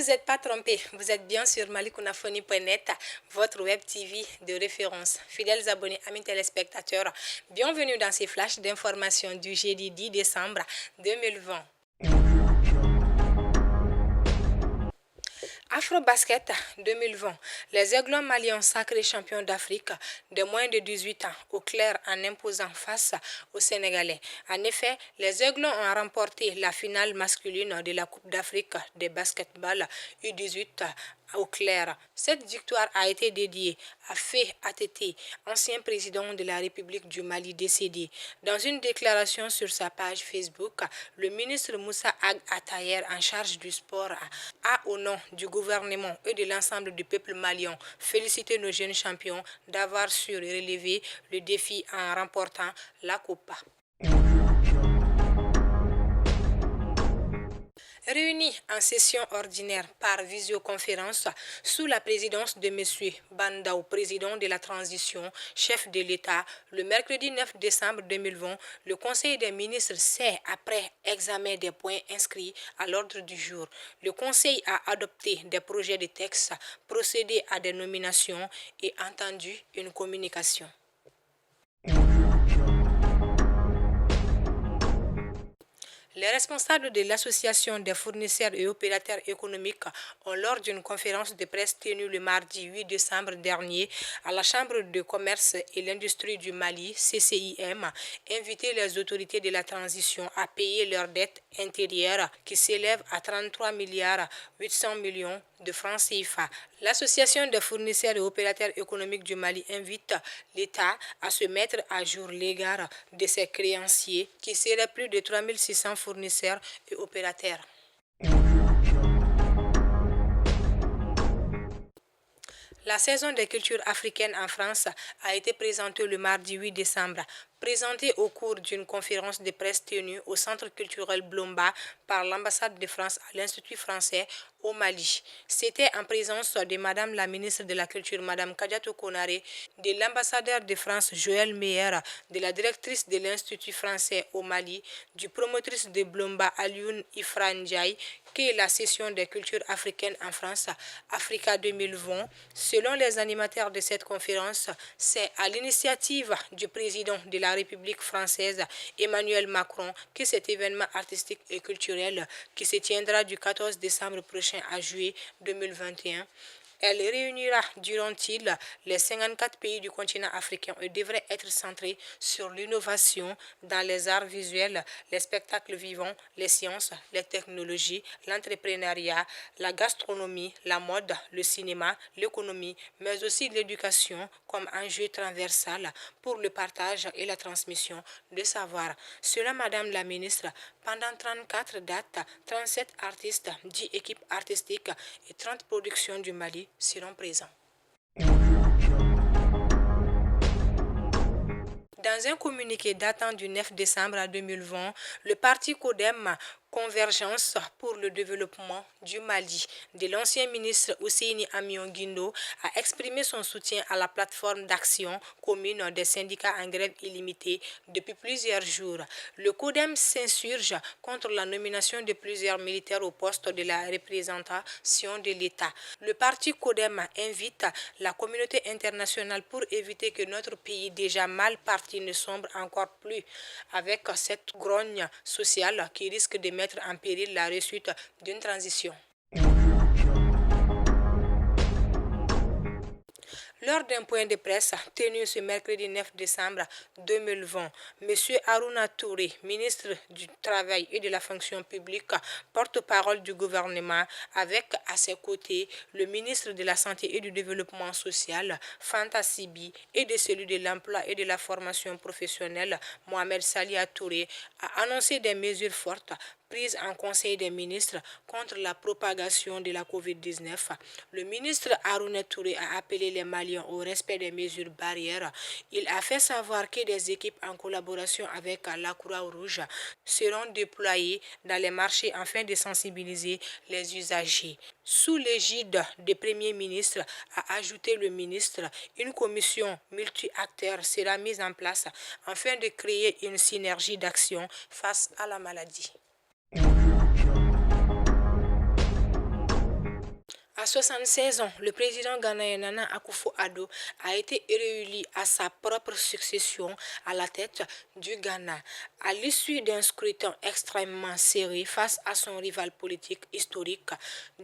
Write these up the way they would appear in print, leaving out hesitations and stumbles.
vous n'êtes pas trompé, vous êtes bien sur malikounafoni.net, votre web TV de référence. Fidèles abonnés, amis téléspectateurs, bienvenue dans ces flashs d'informations du jeudi 10 décembre 2020. Afro-Basket 2020, les Aiglons maliens sacrés champions d'Afrique de moins de 18 ans au clair en imposant face aux Sénégalais. En effet, les Aiglons ont remporté la finale masculine de la Coupe d'Afrique de basketball U18 au clair. Cette victoire a été dédiée à Fé ATT, ancien président de la République du Mali décédé. Dans une déclaration sur sa page Facebook, le ministre Moussa Ag Attayer, en charge du sport, a, au nom du gouvernement et de l'ensemble du peuple malien, félicité nos jeunes champions d'avoir su relever le défi en remportant la Coupe. Réunis en session ordinaire par visioconférence sous la présidence de M. Bandao, président de la transition, chef de l'État, le mercredi 9 décembre 2020, le Conseil des ministres s'est, après examen des points inscrits à l'ordre du jour, le Conseil a adopté des projets de texte, procédé à des nominations et entendu une communication. Les responsables de l'Association des fournisseurs et opérateurs économiques ont, lors d'une conférence de presse tenue le mardi 8 décembre dernier à la Chambre de commerce et l'industrie du Mali, CCIM, invité les autorités de la transition à payer leurs dettes intérieures qui s'élèvent à 33 milliards 800 millions de francs CFA. L'Association des fournisseurs et opérateurs économiques du Mali invite l'État à se mettre à jour l'égard de ses créanciers qui seraient plus de 3600 fournisseurs et opérateurs. La saison des cultures africaines en France a été présentée le mardi 8 décembre. Présentée au cours d'une conférence de presse tenue au Centre culturel Blomba par l'ambassade de France à l'Institut français au Mali. C'était en présence de Madame la ministre de la Culture, Madame Kadiatou Konaré, de l'ambassadeur de France, Joël Meyer, de la directrice de l'Institut français au Mali, du promotrice de Blomba, Alioune Ifrandiaï, que la session des cultures africaines en France, Africa 2020. Selon les animateurs de cette conférence, c'est à l'initiative du président de la République française, Emmanuel Macron, que cet événement artistique et culturel qui se tiendra du 14 décembre prochain à juillet 2021. Elle réunira durant-il les 54 pays du continent africain et devrait être centrée sur l'innovation dans les arts visuels, les spectacles vivants, les sciences, les technologies, l'entrepreneuriat, la gastronomie, la mode, le cinéma, l'économie, mais aussi l'éducation comme enjeu transversal pour le partage et la transmission de savoir. Selon Madame la ministre, pendant 34 dates, 37 artistes, 10 équipes artistiques et 30 productions du Mali seront présents. Dans un communiqué datant du 9 décembre 2020, le parti CODEM Convergence pour le développement du Mali de l'ancien ministre Ousseini Amion Guindo a exprimé son soutien à la plateforme d'action commune des syndicats en grève illimitée depuis plusieurs jours. Le CODEM s'insurge contre la nomination de plusieurs militaires au poste de la représentation de l'État. Le parti CODEM invite la communauté internationale pour éviter que notre pays déjà mal parti ne sombre encore plus avec cette grogne sociale qui risque de mettre en péril la réussite d'une transition. Lors d'un point de presse tenu ce mercredi 9 décembre 2020, M. Harouna Touré, ministre du Travail et de la Fonction publique, porte-parole du gouvernement, avec à ses côtés le ministre de la Santé et du Développement social, Fanta Sibi, et de celui de l'Emploi et de la Formation professionnelle, Mohamed Salia Touré, a annoncé des mesures fortes prises en Conseil des ministres contre la propagation de la COVID-19. Le ministre Harouna Touré a appelé les Maliens au respect des mesures barrières. Il a fait savoir que des équipes en collaboration avec la Croix-Rouge seront déployées dans les marchés afin de sensibiliser les usagers. Sous l'égide du Premier ministre, a ajouté le ministre, une commission multi-acteurs sera mise en place afin de créer une synergie d'action face à la maladie. À 76 ans, le président ghanéen Nana Akufo-Addo a été réélu à sa propre succession à la tête du Ghana, à l'issue d'un scrutin extrêmement serré face à son rival politique historique,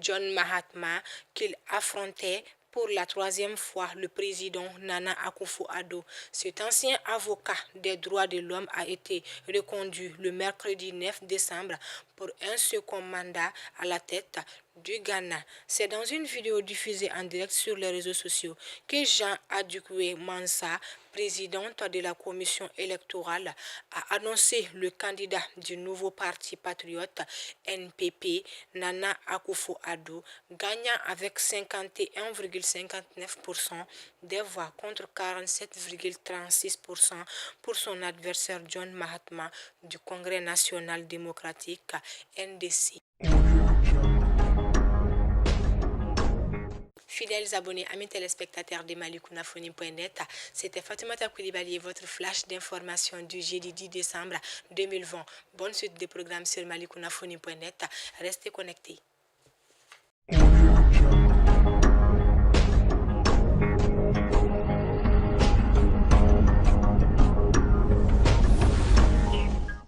John Mahatma, qu'il affrontait pour la troisième fois le président Nana Akufo-Addo. Cet ancien avocat des droits de l'homme a été reconduit le mercredi 9 décembre pour un second mandat à la tête du Ghana. C'est dans une vidéo diffusée en direct sur les réseaux sociaux que Jean Adjoué Mansa, présidente de la commission électorale, a annoncé le candidat du nouveau parti patriote NPP, Nana Akufo-Addo, gagnant avec 51,59% des voix contre 47,36% pour son adversaire John Mahatma du Congrès national démocratique NDC. Fidèles abonnés, amis téléspectateurs de malikounafoni.net, c'était Fatoumata Koulibaly, votre flash d'information du jeudi 10 décembre 2020. Bonne suite des programmes sur malikounafoni.net. Restez connectés.